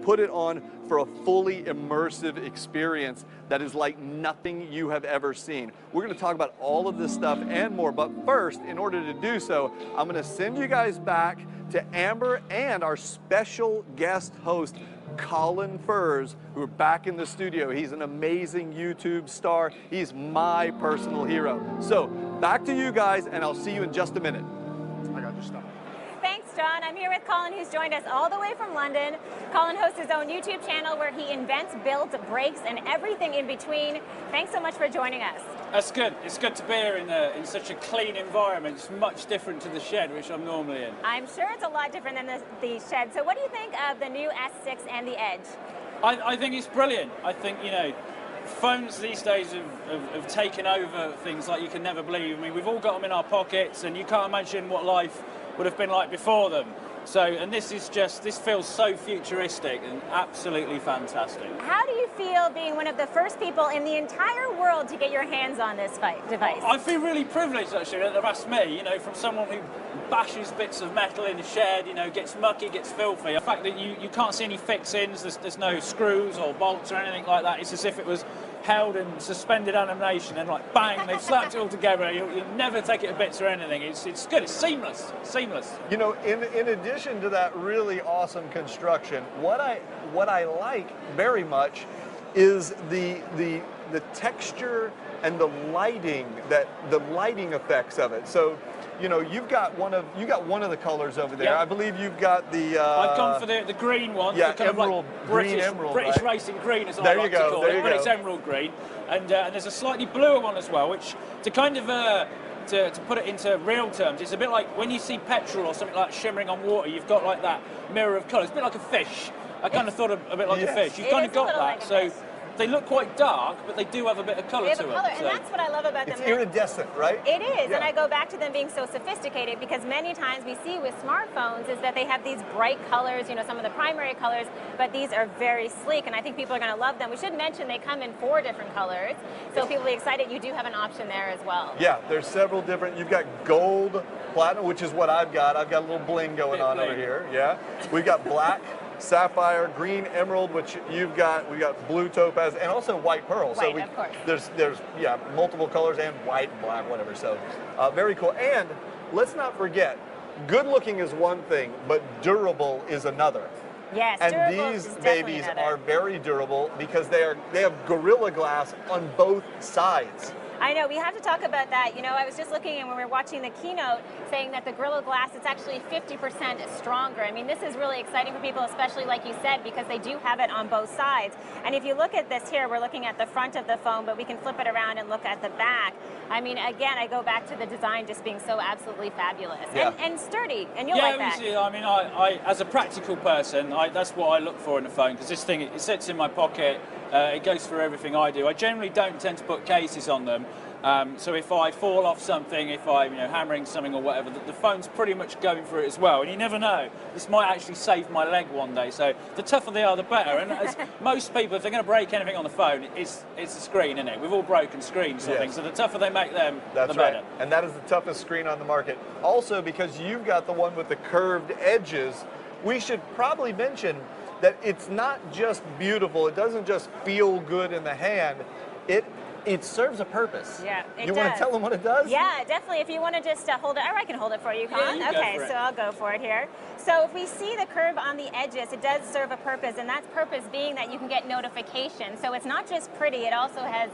put it on for a fully immersive experience that is like nothing you have ever seen. We're going to talk about all of this stuff and more, but first, in order to do so, I'm going to send you guys back to Amber and our special guest host, Colin Furze, who are back in the studio. He's an amazing YouTube star. He's my personal hero. So back to you guys, and I'll see you in just a minute. I got your stuff. Thanks, John. I'm here with Colin, who's joined us all the way from London. Colin hosts his own YouTube channel where he invents, builds, breaks, and everything in between. Thanks so much for joining us. That's good. It's good to be here in such a clean environment. It's much different to the shed, which I'm normally in. I'm sure it's a lot different than the shed. So what do you think of the new S6 and the Edge? I think it's brilliant. I think, you know, phones these days have taken over things like you can never believe. I mean, we've all got them in our pockets, and you can't imagine what life would have been like before them. So, and this feels so futuristic and absolutely fantastic. How do you feel being one of the first people in the entire world to get your hands on this device? I feel really privileged, actually, that they've asked me, you know, from someone who bashes bits of metal in the shed, you know, gets mucky, gets filthy. The fact that you can't see any fixings, there's no screws or bolts or anything like that. It's as if it was held in suspended animation and like bang, they've slapped it all together. You'll never take it to bits or anything. It's good. It's seamless. Seamless. You know, in addition to that really awesome construction, what I like very much is the texture and the lighting effects of it. So, you know, you've got one of the colors over there. Yeah. I believe you've got the. I've gone for the green one. Yeah, kind emerald, of like green emerald. British right? racing green, as I There you like go, to call there it. you But go. it's emerald green, and there's a slightly bluer one as well, which to kind of to put it into real terms, it's a bit like when you see petrol or something like shimmering on water. You've got like that mirror of colours. It's a bit like a fish. I kind of thought a bit like Yes. a fish. You've It kind is of a got little that. like a So fish. they look quite dark, but they do have a bit of colour They have to a them. color, and So. that's what I love about them. It's iridescent, right? It is, Yeah. and I go back to them being so sophisticated because many times we see with smartphones is that they have these bright colors, you know, some of the primary colors, but these are very sleek, and I think people are going to love them. We should mention they come in 4 different colors, so people will be excited. You do have an option there as well. Yeah, there's several different. You've got gold, platinum, which is what I've got. I've got a little bling going on over here. Yeah, we've got black, sapphire, green, emerald, which you've got. We got blue topaz, and also white pearl. White, of course. There's yeah, multiple colors and white and black, whatever. So very cool. And let's not forget, good looking is one thing, but durable is another. Yes, And durable these is definitely babies another. are very durable because they have Gorilla Glass on both sides. I know, we have to talk about that. You know, I was just looking and when we were watching the keynote saying that the Gorilla Glass, it's actually 50% stronger. I mean, this is really exciting for people, especially like you said, because they do have it on both sides. And if you look at this here, we're looking at the front of the phone, but we can flip it around and look at the back. I mean, again, I go back to the design just being so absolutely fabulous. Yeah. And sturdy, and you'll Yeah, like that. see, I mean, I as a practical person, that's what I look for in a phone, because this thing, it sits in my pocket, it goes through everything I do. I generally don't tend to put cases on them. So if I fall off something, if I'm hammering something or whatever, the phone's pretty much going for it as well. And you never know, this might actually save my leg one day. So the tougher they are, the better. And as most people, if they're going to break anything on the phone, it's the screen, isn't it? We've all broken screens, sort of thing. So the tougher they make them, That's the better. right. And that is the toughest screen on the market. Also, because you've got the one with the curved edges, we should probably mention that it's not just beautiful. It doesn't just feel good in the hand. It serves a purpose. Yeah, it You want does. to tell them what it does? Yeah, definitely. If you want to just hold it, or I can hold it for you, Colin. Yeah, you go okay, for it. so I'll go for it here. So if we see the curve on the edges, it does serve a purpose, and that purpose being that you can get notifications. So it's not just pretty, it also has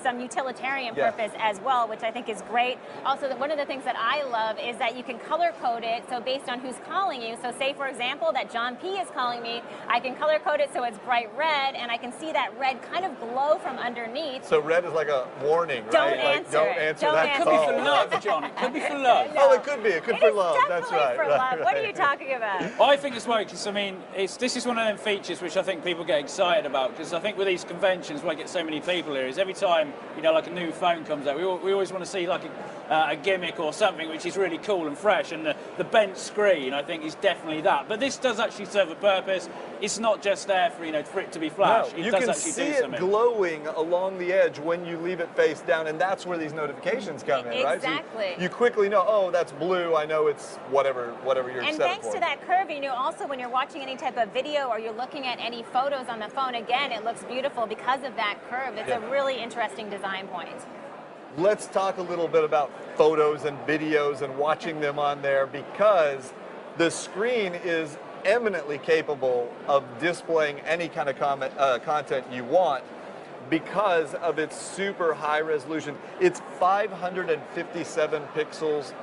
some utilitarian Yeah. purpose as well, which I think is great. Also, one of the things that I love is that you can color code it, so based on who's calling you. So say, for example, that John P. is calling me, I can color code it so it's bright red, and I can see that red kind of glow from underneath. So red is like a warning, Don't right? answer Like, don't it. answer Don't that answer Could be call. for love, John. It could be for love. Oh, it could be. It could It for is love. That's definitely right. for right, love. What are you right. talking about? I think it's well, because I mean, this is one of them features which I think people get excited about, because I think with these conventions where I get so many people here is every time like a new phone comes out, we always want to see like a gimmick or something which is really cool and fresh, and the bent screen I think is definitely that. But this does actually serve a purpose. It's not just there for for it to be flash. No, It you does can actually see do it something. glowing along the edge when when you leave it face down, and that's where these notifications come in, right? Exactly. So you quickly know, oh, that's blue. I know it's whatever you're set And for. thanks to that curve, you know, also when you're watching any type of video or you're looking at any photos on the phone, again, it looks beautiful because of that curve. It's a really interesting design point. Let's talk a little bit about photos and videos and watching them on there, because the screen is eminently capable of displaying any kind of content you want because of its super high resolution. It's 557 pixels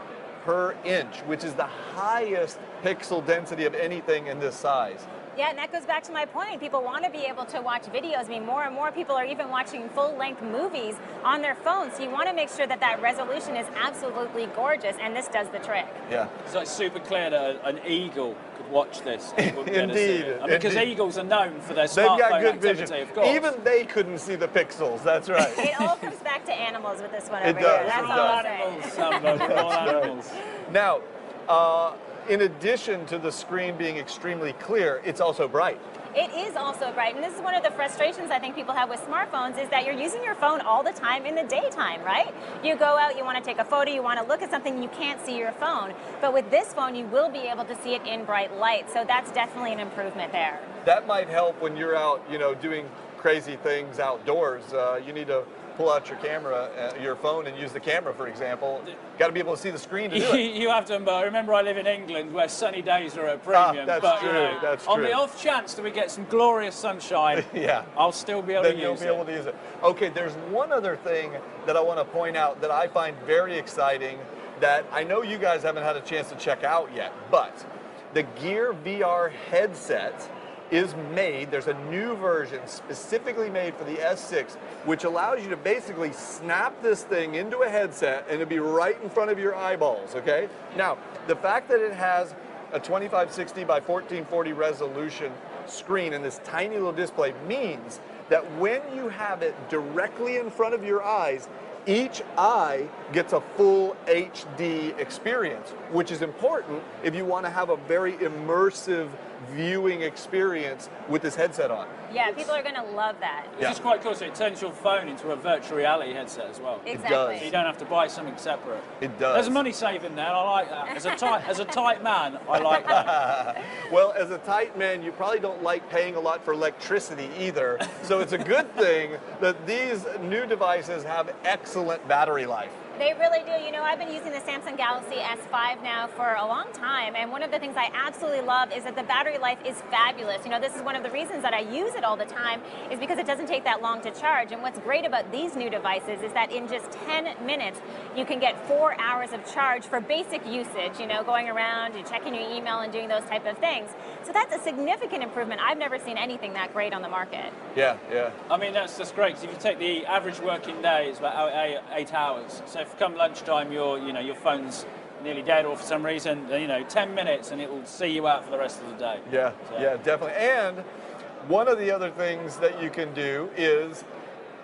per inch, which is the highest pixel density of anything in this size. Yeah, and that goes back to my point. People want to be able to watch videos. I mean, more and more people are even watching full-length movies on their phones. So you want to make sure that that resolution is absolutely gorgeous, and this does the trick. Yeah. So it's super clear that an eagle could watch this. And wouldn't be able to see Indeed, it. I mean, because indeed. eagles are known for their They've got smartphone good activity, vision. of course. Even they couldn't see the pixels, that's right. It all comes back to animals with this one It over does, here. That's it all does. I'll say. animals, Samba, we're all animals. Now, in addition to the screen being extremely clear, it's also bright. It is also bright, and this is one of the frustrations I think people have with smartphones is that you're using your phone all the time in the daytime, right? You go out, you want to take a photo, you want to look at something, you can't see your phone. But with this phone, you will be able to see it in bright light, so that's definitely an improvement there. That might help when you're out, you know, doing crazy things outdoors. You need to pull out your camera, your phone, and use the camera, for example. Got to be able to see the screen to do it. You have to remember, I live in England where sunny days are a premium. That's but, true, you know, that's on true. the off chance that we get some glorious sunshine, Yeah. I'll still be able Then to you'll use be it. able to use it. Okay, there's one other thing that I want to point out that I find very exciting that I know you guys haven't had a chance to check out yet, but the Gear VR headset is made, there's a new version specifically made for the S6, which allows you to basically snap this thing into a headset and it'll be right in front of your eyeballs, okay? Now, the fact that it has a 2560 by 1440 resolution screen and this tiny little display means that when you have it directly in front of your eyes, each eye gets a full HD experience, which is important if you want to have a very immersive viewing experience with this headset on. Yeah, people are going to love that. Which is quite cool, so it turns your phone into a virtual reality headset as well. Exactly. So you don't have to buy something separate. It does. There's a money saving there, I like that. As a tight man, I like that. Well, as a tight man, you probably don't like paying a lot for electricity either, so it's a good thing that these new devices have excellent battery life. They really do. You know, I've been using the Samsung Galaxy S5 now for a long time, and one of the things I absolutely love is that the battery life is fabulous. You know, this is one of the reasons that I use it all the time is because it doesn't take that long to charge. And what's great about these new devices is that in just 10 minutes, you can get 4 hours of charge for basic usage, you know, going around and checking your email and doing those type of things. So that's a significant improvement. I've never seen anything that great on the market. Yeah, yeah. I mean, that's just great, 'cause if you take the average working day, it's about 8 hours. So if come lunchtime, your phone's nearly dead, or for some reason, 10 minutes and it will see you out for the rest of the day. Yeah, So- yeah, definitely. And one of the other things that you can do is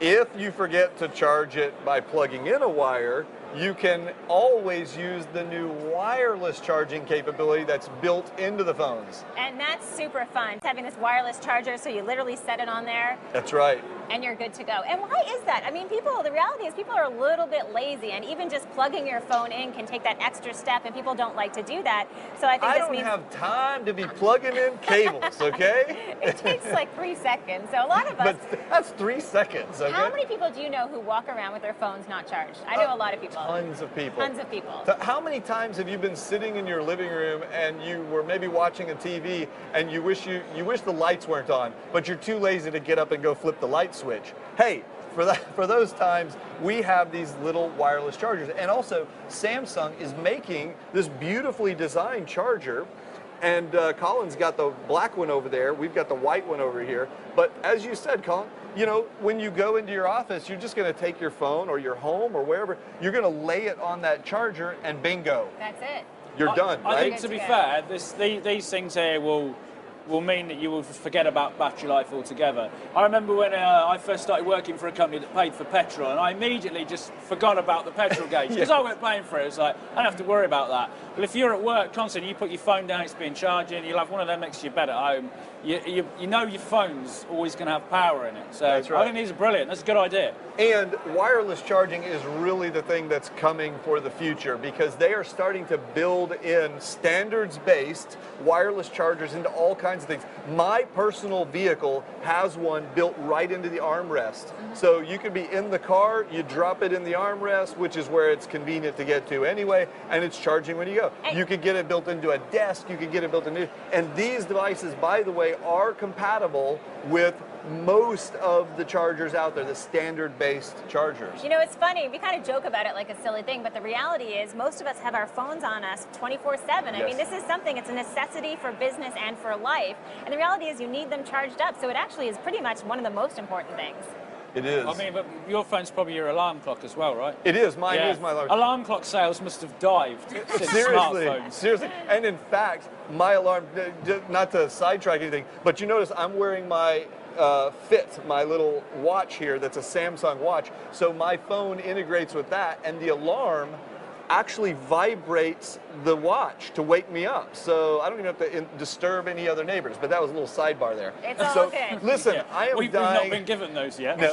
if you forget to charge it by plugging in a wire, you can always use the new wireless charging capability that's built into the phones. And that's super fun. It's having this wireless charger, so you literally set it on there That's right. and you're good to go. And why is that? I mean, the reality is people are a little bit lazy, and even just plugging your phone in can take that extra step, and people don't like to do that. So I think I this don't means have time to be plugging in cables, okay? it takes like 3 seconds. So a lot of us, But that's 3 seconds, okay? how many people do you know who walk around with their phones not charged? I know a lot of people. Tons of people. Tons of people. So how many times have you been sitting in your living room and you were maybe watching a TV and you wish the lights weren't on, but you're too lazy to get up and go flip the light switch? Hey, for those times, we have these little wireless chargers. And also, Samsung is making this beautifully designed charger. And Colin's got the black one over there. We've got the white one over here. But as you said, Colin, you know, when you go into your office, you're just going to take your phone or your home or wherever, you're going to lay it on that charger and bingo, That's it. you're done, I right? think, to be fair, these things here will mean that you will forget about battery life altogether. I remember when I first started working for a company that paid for petrol, and I immediately just forgot about the petrol gauge because I weren't paying for it. It's like, I don't have to worry about that. But if you're at work constantly, you put your phone down, it's been charging, you'll have one of them next to your bed at home, you know your phone's always going to have power in it. So That's right. I think these are brilliant. That's a good idea. And wireless charging is really the thing that's coming for the future, because they are starting to build in standards-based wireless chargers into all kinds of things. My personal vehicle has one built right into the armrest. So you could be in the car, you drop it in the armrest, which is where it's convenient to get to anyway, and it's charging when you go. You could get it built into a desk, you could get it built into, and these devices, by the way, are compatible with most of the chargers out there, the standard-based chargers. You know, it's funny, we kind of joke about it like a silly thing, but the reality is most of us have our phones on us 24/7. I mean, this is something, it's a necessity for business and for life, and the reality is you need them charged up, so it actually is pretty much one of the most important things. It is. I mean, but your phone's probably your alarm clock as well, right? It is. Mine is my alarm. Alarm clock sales must have dived since Seriously, smartphones. seriously. And in fact, my alarm, not to sidetrack anything, but you notice I'm wearing my Fit, my little watch here that's a Samsung watch. So my phone integrates with that, and the alarm actually vibrates the watch to wake me up. So I don't even have to disturb any other neighbors, but that was a little sidebar there. It's all so good. listen, Yeah. I am We've dying. not been given those yet. No.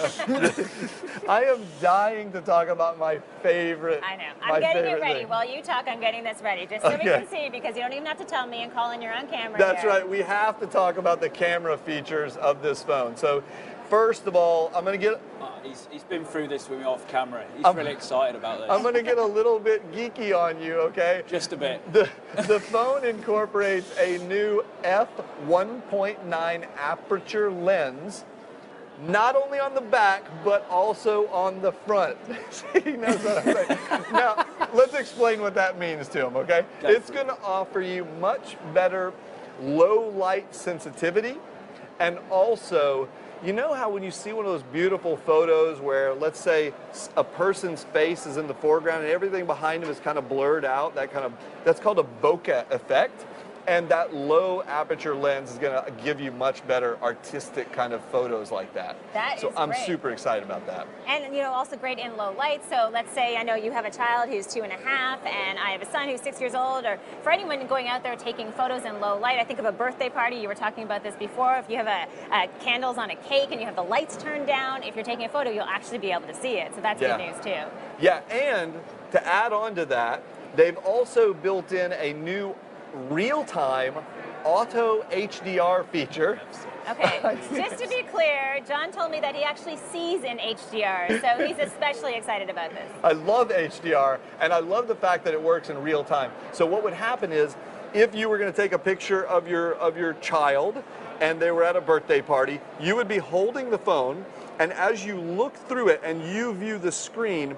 I am dying to talk about my favorite. I know. my I'm getting favorite it ready. thing. While you talk, I'm getting this ready, just so we Okay. can see, because you don't even have to tell me and call in your own camera. That's here. right. We have to talk about the camera features of this phone. So, first of all, I'm going to get He's been through this with me off camera. He's I'm- really excited about this. I'm going to get a little bit geeky on you, okay? Just a bit. The phone incorporates a new f1.9 aperture lens, not only on the back, but also on the front. He knows what I'm saying. Now, let's explain what that means to him, okay? It's going to offer you much better low light sensitivity, and also, you know how when you see one of those beautiful photos where, let's say, a person's face is in the foreground and everything behind him is kind of blurred out, that's called a bokeh effect. And that low aperture lens is going to give you much better artistic kind of photos like that. So I'm great. super excited about that. And, you know, also great in low light. So let's say I know you have a child who's 2.5, and I have a son who's 6 years old, or for anyone going out there taking photos in low light, I think of a birthday party. You were talking about this before. If you have candles on a cake and you have the lights turned down, if you're taking a photo, you'll actually be able to see it. So that's good news too. Yeah, and to add on to that, they've also built in a new real-time auto HDR feature. Okay, just to be clear, John told me that he actually sees in HDR, so he's especially excited about this. I love HDR, and I love the fact that it works in real time. So what would happen is, if you were going to take a picture of your child and they were at a birthday party, you would be holding the phone, and as you look through it and you view the screen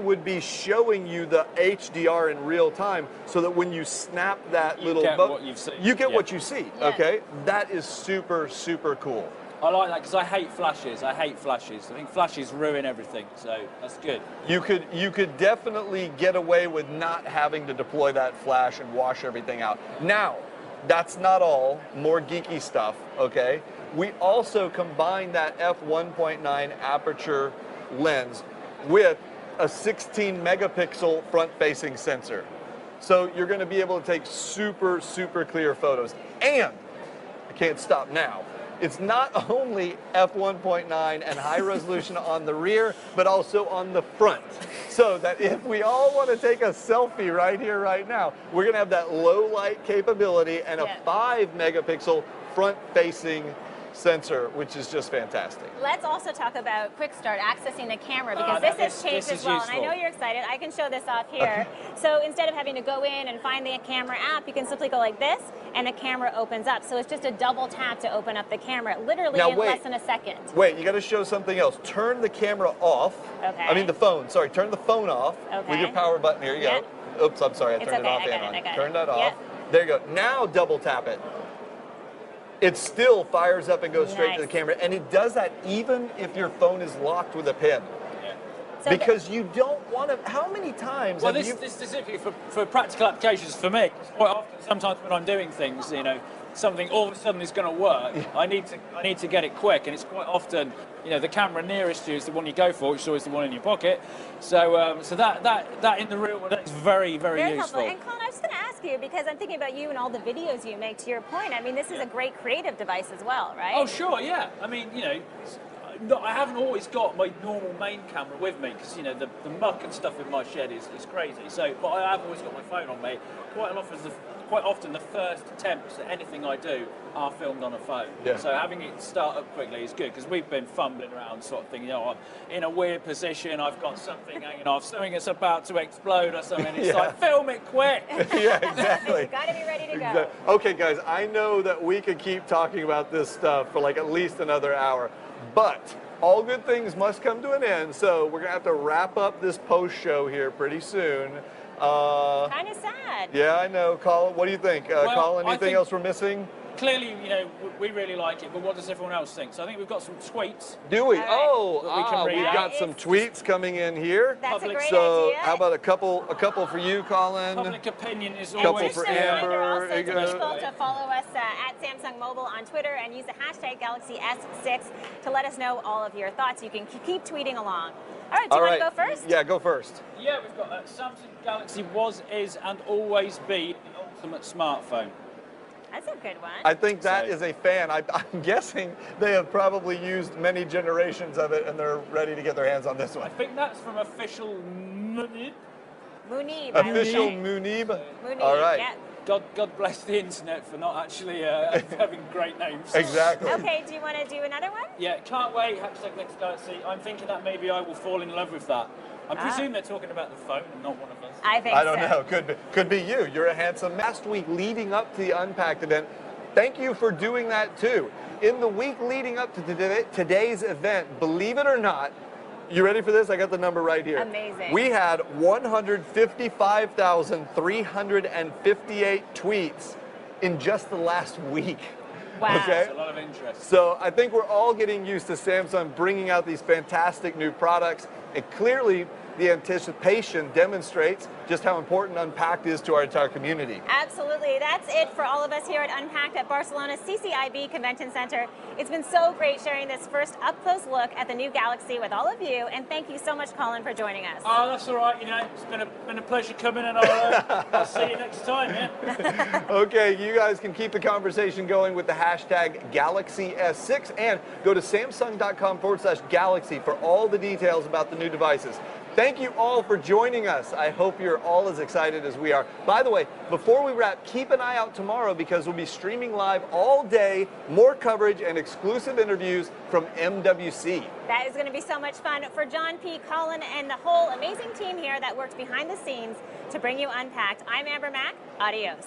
would be showing you the HDR in real time, so that when you snap that You little get what you see. you get Yeah. what you see. Yeah. Okay, that is super, super cool. I like that because I hate flashes. I think flashes ruin everything, so that's good. You could definitely get away with not having to deploy that flash and wash everything out. Now, that's not all. More geeky stuff, okay? We also combine that f1.9 aperture lens with a 16 megapixel front-facing sensor. So you're going to be able to take super, super clear photos. And I can't stop now. It's not only f1.9 and high resolution on the rear, but also on the front. So that if we all want to take a selfie right here, right now, we're going to have that low light capability and a 5 megapixel front-facing sensor, which is just fantastic. Let's also talk about Quick Start, accessing the camera, because this has changed as well. And I know you're excited. I can show this off here. So instead of having to go in and find the camera app, you can simply go like this, and the camera opens up. So it's just a double tap to open up the camera, literally in less than a second. Wait, you got to show something else. Turn the camera off. Okay. I mean the phone. Sorry, turn the phone off with your power button. Here you go. Oops, I'm sorry. I turned it off and on. Turn that off. There you go. Now double tap it. It still fires up and goes straight to the camera, and it does that even if your phone is locked with a pin. So because you don't want to. How many times? Well, this specifically for practical applications for me. Quite often, sometimes when I'm doing things, you know, something all of a sudden is going to work, I need to get it quick, and it's quite often, you know, the camera nearest you is the one you go for, which is always the one in your pocket. So so that in the real world is very, very useful. And Colin, I was going to ask you, because I'm thinking about you and all the videos you make, to your point. I mean, this is a great creative device as well, right? Oh, sure, yeah. I mean, you know, I haven't always got my normal main camera with me because, you know, the muck and stuff in my shed is crazy. So, but I have always got my phone on me. Quite often the first attempts at anything I do are filmed on a phone. Yeah. So having it start up quickly is good because we've been fumbling around sort of thing. You know, I'm in a weird position, I've got something hanging off, something that's about to explode or something. It's like, film it quick. Yeah, exactly. You've got to be ready to go. Exactly. Okay, guys, I know that we could keep talking about this stuff for like at least another hour, but all good things must come to an end, so we're going to have to wrap up this post show here pretty soon. Kind of sad. Yeah, I know. Colin, what do you think? Colin, I anything think- else we're missing? Clearly, you know, we really like it, but what does everyone else think? So I think we've got some tweets. Do we? All right. Oh, That we can read we've out. got some tweets coming in here. That's a Public- great So idea. how about a couple for you, Colin? Public opinion is Couple always for Just a Amber. reminder also There you to go. people to follow us at Samsung Mobile on Twitter and use the hashtag Galaxy S6 to let us know all of your thoughts. You can keep tweeting along. All right, do you want to go first? Yeah, go first. Yeah, we've got Samsung Galaxy was, is, and always be the ultimate smartphone. That's a good one. I think that So- is a fan. I'm guessing they have probably used many generations of it and they're ready to get their hands on this I one. think that's from official Munib. Munib. I would Official say. Munib. Munib, All right. yeah. God bless the internet for not actually having great names. Exactly. Okay, do you want to do another one? Yeah, can't wait. Hashtag next Galaxy. I'm thinking that maybe I will fall in love with that. I presume they're talking about the phone and not one of us. I think I don't so. know. Could be you. You're a handsome. Last week leading up to the Unpacked event, thank you for doing that too. In the week leading up to today's event, believe it or not, you ready for this? I got the number right here. Amazing. We had 155,358 tweets in just the last week. Wow. Okay. There's a lot of interest. So I think we're all getting used to Samsung bringing out these fantastic new products, and clearly the anticipation demonstrates just how important Unpacked is to our entire community. Absolutely. That's it for all of us here at Unpacked at Barcelona's CCIB Convention Center. It's been so great sharing this first up-close look at the new Galaxy with all of you, and thank you so much, Colin, for joining us. Oh, that's all right. You know, it's been a pleasure coming, and I'll see you next time. Yeah. Okay, you guys can keep the conversation going with the hashtag GalaxyS6 and go to samsung.com/Galaxy for all the details about the new devices. Thank you all for joining us. I hope you're all as excited as we are. By the way, before we wrap, keep an eye out tomorrow because we'll be streaming live all day, more coverage and exclusive interviews from MWC. That is going to be so much fun for John P., Colin, and the whole amazing team here that worked behind the scenes to bring you Unpacked. I'm Amber Mack. Adios.